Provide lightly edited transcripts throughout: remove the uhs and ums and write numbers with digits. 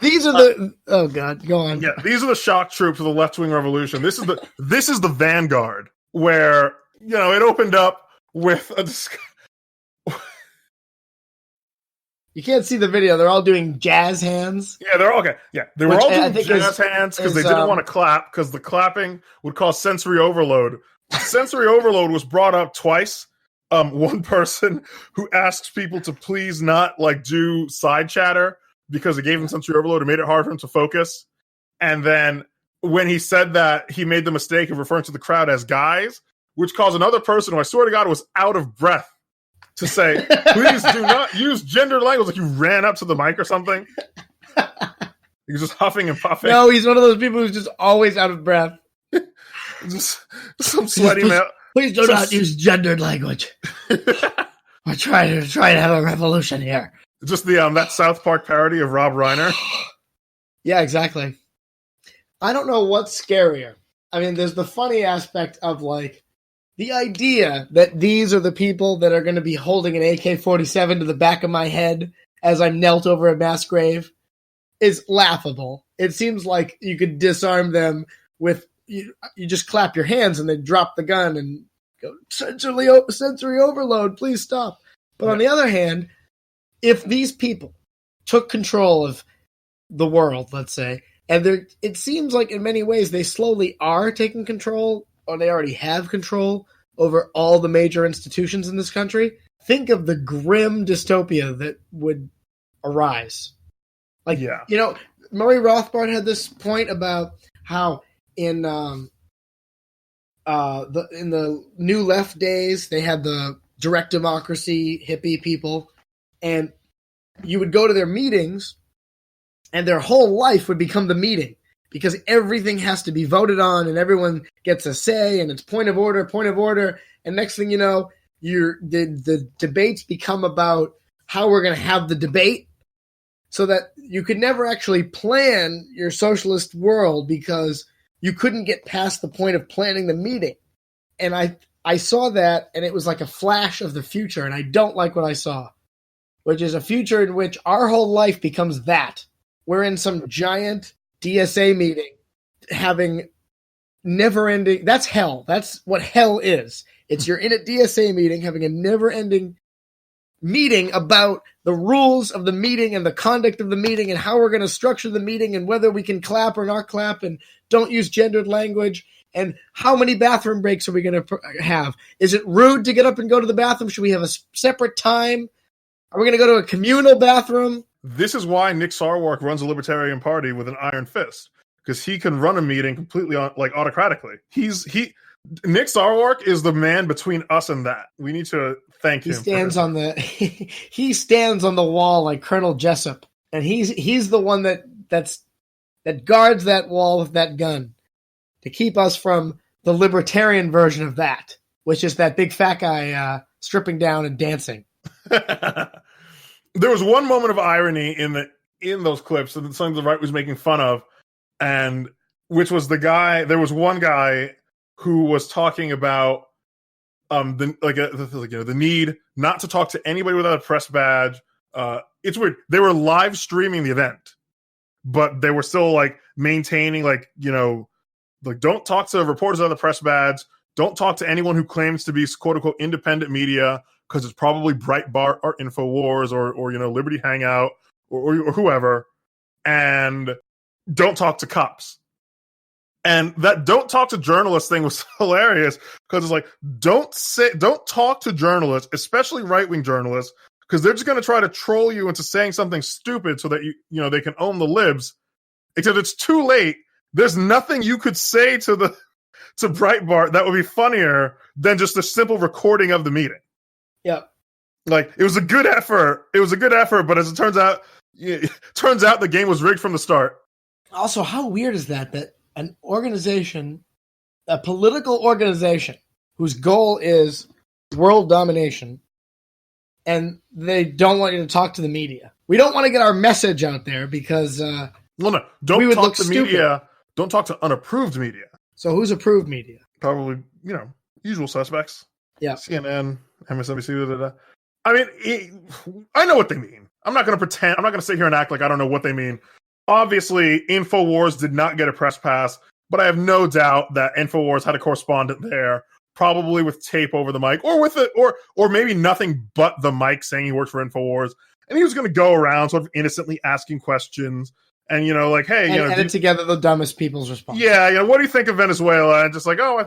These are the oh god, go on. Yeah, these are the shock troops of the left-wing revolution. This is the vanguard where, it opened up with a You can't see the video. They're all doing jazz hands. Yeah, they're okay. Yeah, they were all doing jazz hands because they didn't want to clap because the clapping would cause sensory overload. Sensory overload was brought up twice. One person who asks people to please not do side chatter because it gave him sensory overload and made it hard for him to focus. And then when he said that, he made the mistake of referring to the crowd as guys, which caused another person who I swear to God was out of breath to say, please do not use gendered language. Like you ran up to the mic or something. He was just huffing and puffing. No, he's one of those people who's just always out of breath. just some sweaty man. Please do not use gendered language. We're trying to have a revolution here. Just that South Park parody of Rob Reiner. Yeah, exactly. I don't know what's scarier. I mean, there's the funny aspect of the idea that these are the people that are going to be holding an AK-47 to the back of my head as I'm knelt over a mass grave is laughable. It seems like you could disarm them with you just clap your hands and they drop the gun and go sensory overload. Please stop. But on the other hand, if these people took control of the world, let's say, and it seems like in many ways they slowly are taking control, or they already have control over all the major institutions in this country, think of the grim dystopia that would arise. Murray Rothbard had this point about how in the New Left days they had the direct democracy hippie people, and you would go to their meetings and their whole life would become the meeting because everything has to be voted on and everyone gets a say and it's point of order. And next thing you know, the debates become about how we're going to have the debate, so that you could never actually plan your socialist world because you couldn't get past the point of planning the meeting. And I saw that, and it was like a flash of the future, and I don't like what I saw, which is a future in which our whole life becomes that. We're in some giant DSA meeting having never-ending... That's hell. That's what hell is. It's you're in a DSA meeting having a never-ending meeting about the rules of the meeting and the conduct of the meeting and how we're going to structure the meeting and whether we can clap or not clap and don't use gendered language and how many bathroom breaks are we going to have? Is it rude to get up and go to the bathroom? Should we have a separate time? Are we going to go to a communal bathroom? This is why Nick Sarwark runs a Libertarian Party with an iron fist, because he can run a meeting completely autocratically. Nick Sarwark is the man between us and that. We need to thank him. He stands on the wall like Colonel Jessup, and he's the one that guards that wall with that gun to keep us from the libertarian version of that, which is that big fat guy stripping down and dancing. There was one moment of irony in those clips that something the right was making fun of, and which was there was one guy who was talking about the need not to talk to anybody without a press badge. It's weird. They were live streaming the event, but they were still maintaining don't talk to reporters without a press badge. Don't talk to anyone who claims to be quote unquote independent media, because it's probably Breitbart or InfoWars or Liberty Hangout or whoever. And don't talk to cops. And that don't talk to journalists thing was hilarious, because it's don't talk to journalists, especially right-wing journalists, because they're just going to try to troll you into saying something stupid so that they can own the libs. Except it's too late. There's nothing you could say to Breitbart that would be funnier than just a simple recording of the meeting. Yeah. It was a good effort. But as it turns out the game was rigged from the start. Also, how weird is that an organization, a political organization whose goal is world domination, and they don't want you to talk to the media. We don't want to get our message out there because don't talk to media. Don't talk to unapproved media. So who's approved media? Probably, usual suspects. Yeah. CNN, MSNBC, I mean, I know what they mean. I'm not going to pretend. I'm not going to sit here and act like I don't know what they mean. Obviously, InfoWars did not get a press pass, but I have no doubt that InfoWars had a correspondent there, probably with tape over the mic, or with it, or maybe nothing but the mic saying he worked for InfoWars, and he was going to go around sort of innocently asking questions, and like, hey, and edit together the dumbest people's response. Yeah, what do you think of Venezuela? And just like, I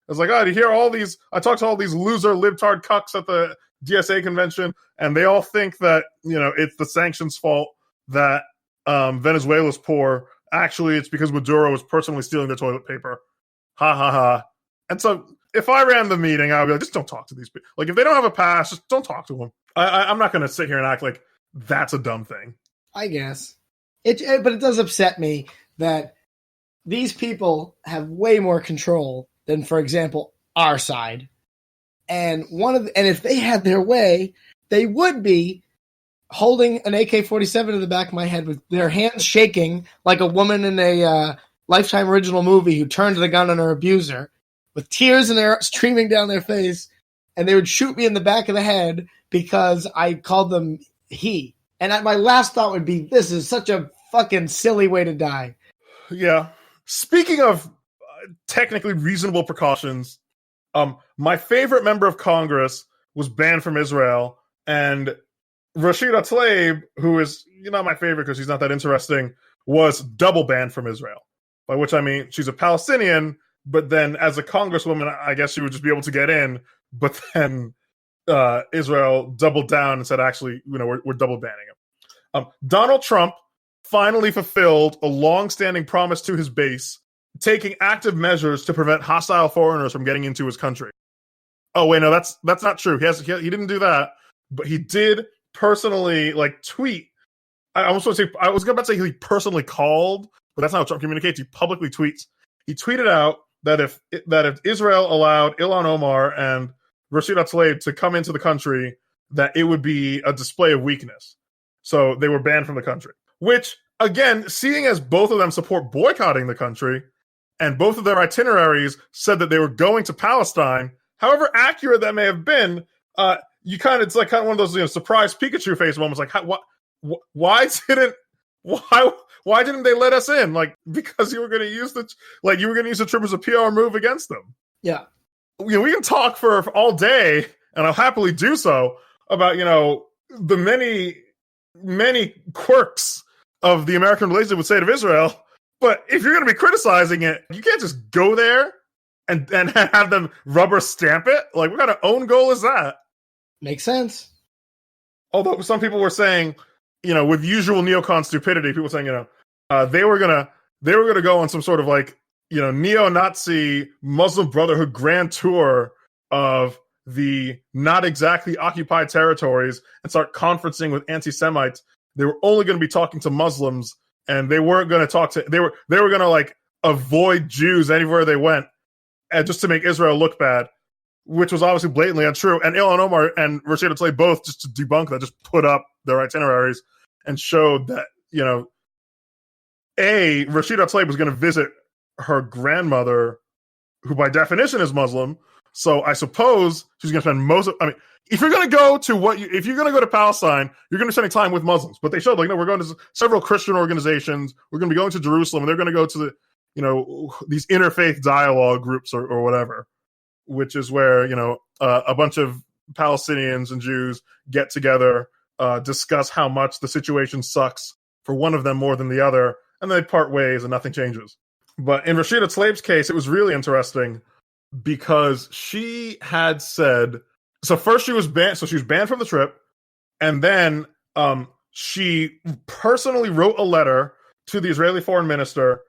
was like, do you hear all these? I talked to all these loser libtard cucks at the DSA convention, and they all think that it's the sanctions' fault that Venezuela's poor. Actually, it's because Maduro was personally stealing their toilet paper. Ha ha ha. And so if I ran the meeting, I would be like, just don't talk to these people. Like, if they don't have a pass, just don't talk to them. I'm not going to sit here and act like that's a dumb thing. I guess. But it does upset me that these people have way more control than, for example, our side. And if they had their way, they would be holding an AK-47 to the back of my head with their hands shaking like a woman in a Lifetime original movie who turned the gun on her abuser, with tears streaming down their face, and they would shoot me in the back of the head because I called them he. And my last thought would be, this is such a fucking silly way to die. Yeah. Speaking of technically reasonable precautions, my favorite member of Congress was banned from Israel, and Rashida Tlaib, who is not my favorite because she's not that interesting, was double banned from Israel. By which I mean she's a Palestinian, but then as a congresswoman, I guess she would just be able to get in. But then Israel doubled down and said, actually, we're double banning him. Donald Trump finally fulfilled a long-standing promise to his base, taking active measures to prevent hostile foreigners from getting into his country. Oh wait, no, that's not true. He didn't do that, but he did personally tweet. I was about to say he personally called, but that's not how Trump communicates. He publicly tweets. He tweeted out that if Israel allowed Ilhan Omar and Rashida Tlaib to come into the country, that it would be a display of weakness. So they were banned from the country. Which, again, seeing as both of them support boycotting the country, and both of their itineraries said that they were going to Palestine, however accurate that may have been, it's like kind of one of those surprise Pikachu face moments. Like, why didn't they let us in? Like, because you were going to use the trip as a PR move against them. Yeah, we can talk for all day, and I'll happily do so about the many quirks of the American relationship with the state of Israel. But if you're going to be criticizing it, you can't just go there and have them rubber stamp it. Like, what kind of own goal is that? Makes sense. Although some people were saying, with usual neocon stupidity, people saying, they were gonna go on some sort of neo-Nazi Muslim Brotherhood grand tour of the not exactly occupied territories and start conferencing with anti-Semites. They were only going to be talking to Muslims, and they weren't going to talk to. They were going to avoid Jews anywhere they went, and just to make Israel look bad, which was obviously blatantly untrue. And Ilhan Omar and Rashida Tlaib both, just to debunk that, just put up their itineraries and showed that Rashida Tlaib was going to visit her grandmother, who by definition is Muslim. So I suppose she's going to spend if you're going to go if you're going to go to Palestine, you're going to be spending time with Muslims. But they showed no, we're going to several Christian organizations. We're going to be going to Jerusalem, and they're going to go to the these interfaith dialogue groups or whatever, which is where a bunch of Palestinians and Jews get together, discuss how much the situation sucks for one of them more than the other, and then they part ways and nothing changes. But in Rashida Tlaib's case, it was really interesting because she had said, so first she was banned, so she was banned from the trip, and then she personally wrote a letter to the Israeli foreign minister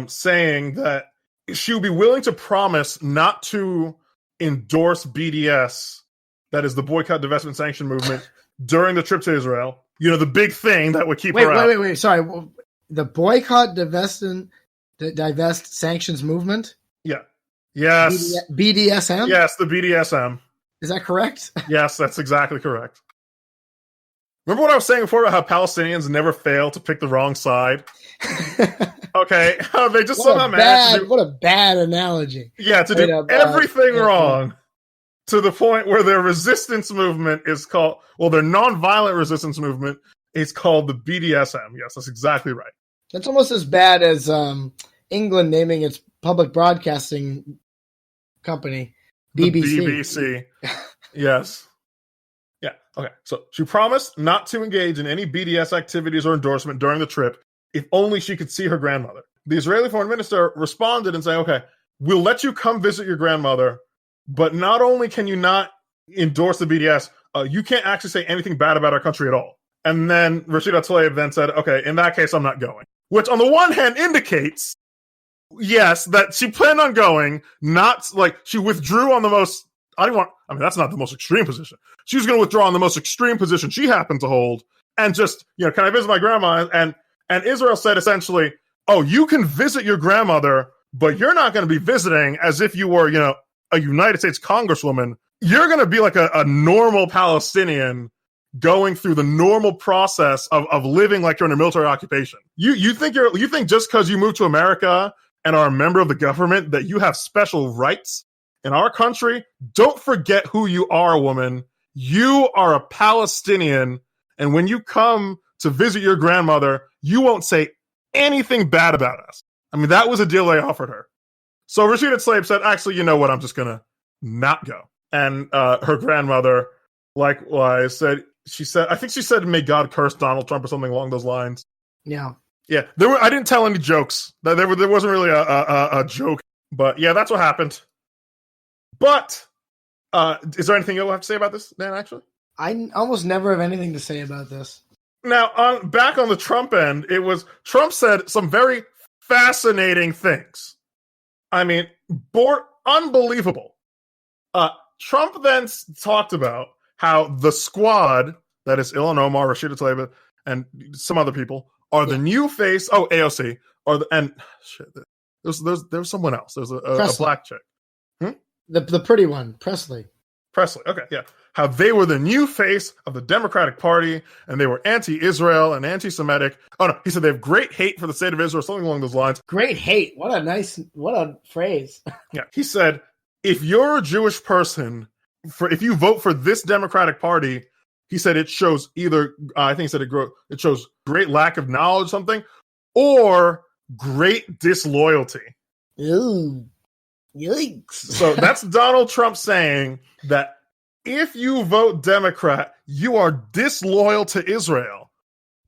saying that she would be willing to promise not to endorse BDS, that is the boycott, divestment, sanction movement, during the trip to Israel. The big thing that would keep her out. Wait. Sorry. The boycott, divest, sanctions movement? Yeah. Yes. BDSM? Yes, the BDSM. Is that correct? Yes, that's exactly correct. Remember what I was saying before about how Palestinians never fail to pick the wrong side? Okay. They just somehow managed to what a bad analogy. Yeah, to do everything wrong to the point where their resistance movement is called, their nonviolent resistance movement is called the BDSM. Yes, that's exactly right. That's almost as bad as England naming its public broadcasting company BBC. The BBC. Yes. Yeah. Okay. So she promised not to engage in any BDS activities or endorsement during the trip if only she could see her grandmother. The Israeli foreign minister responded and saying, okay, we'll let you come visit your grandmother, but not only can you not endorse the BDS, you can't actually say anything bad about our country at all. And then Rashida Tlaib then said, okay, in that case, I'm not going. Which on the one hand indicates, yes, that she planned on going, not like she withdrew on the most, that's not the most extreme position. She was going to withdraw on the most extreme position she happened to hold and just, can I visit my grandma? And Israel said essentially, oh, you can visit your grandmother, but you're not going to be visiting as if you were, a United States congresswoman. You're going to be like a normal Palestinian going through the normal process of living like you're in a military occupation. You think just because you moved to America and are a member of the government that you have special rights in our country? Don't forget who you are, woman. You are a Palestinian, and when you come to visit your grandmother, you won't say anything bad about us. I mean, that was a deal they offered her. So Rashida Tlaib said, actually, you know what? I'm just going to not go. And her grandmother likewise I think she said, may God curse Donald Trump or something along those lines. Yeah. Yeah. I didn't tell any jokes. There wasn't really a joke. But yeah, that's what happened. But is there anything you'll have to say about this, Dan, actually? I almost never have anything to say about this. Now, back on the Trump end, Trump said some very fascinating things. I mean, unbelievable. Trump then talked about how the squad, that is Ilhan, Omar, Rashida Tlaib, and some other people, are the new face. Oh, AOC. There's someone else. There's a black chick. The pretty one, Presley. Okay, yeah. How they were the new face of the Democratic Party, and they were anti-Israel and anti-Semitic. Oh, no, he said they have great hate for the state of Israel, something along those lines. Great hate. What a phrase. Yeah, he said, if you're a Jewish person, if you vote for this Democratic Party, he said it shows either, I think he said it shows great lack of knowledge, something, or great disloyalty. Ooh, yikes. So that's Donald Trump saying that if you vote Democrat, you are disloyal to Israel.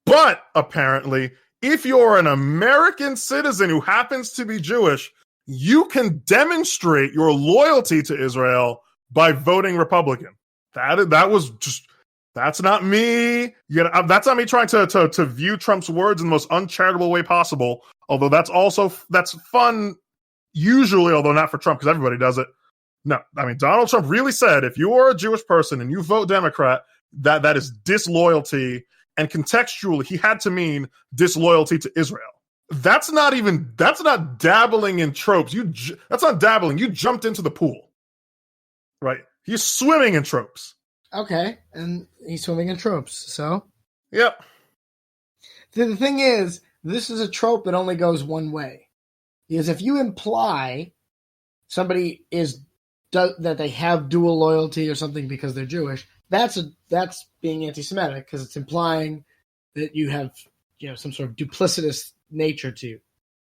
But apparently, if you're an American citizen who happens to be Jewish, you can demonstrate your loyalty to Israel by voting Republican. That's not me. That's not me trying to view Trump's words in the most uncharitable way possible. Although that's fun usually, although not for Trump because everybody does it. No, I mean, Donald Trump really said if you are a Jewish person and you vote Democrat, that is disloyalty. And contextually, he had to mean disloyalty to Israel. That's not dabbling in tropes. That's not dabbling. You jumped into the pool, right? He's swimming in tropes. Okay, and he's swimming in tropes, so? Yep. The thing is, this is a trope that only goes one way. Because if you imply somebody that they have dual loyalty or something because they're Jewish, that's being anti-Semitic because it's implying that you have some sort of duplicitous nature to you.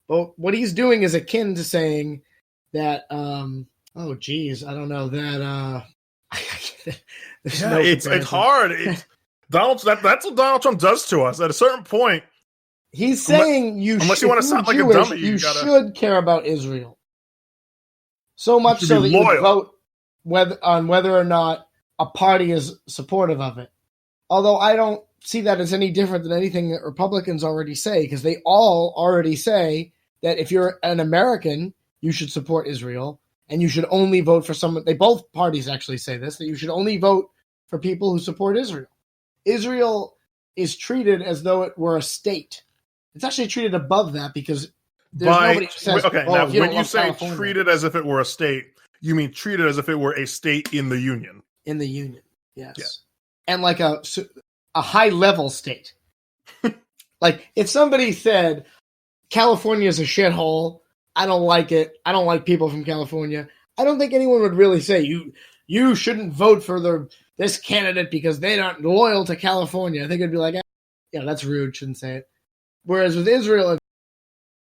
But what he's doing is akin to saying that it's hard. That's what Donald Trump does to us. At a certain point, he's saying unless you want to sound like Jewish, a dummy, you should care about Israel. So much so that you would vote whether or not a party is supportive of it. Although I don't see that as any different than anything that Republicans already say, because they all already say that if you're an American, you should support Israel, and you should only vote for someone. Both parties actually say this, that you should only vote for people who support Israel. Israel is treated as though it were a state. It's actually treated above that because there's nobody who says, now, when you say California, treated as if it were a state, you mean treated as if it were a state in the Union. In the Union, yes. Yeah. And like a high-level state. Like, if somebody said, California is a shithole, I don't like it, I don't like people from California, I don't think anyone would really say, you shouldn't vote for this candidate because they're not loyal to California. I think it'd be like, that's rude, shouldn't say it. Whereas with Israel,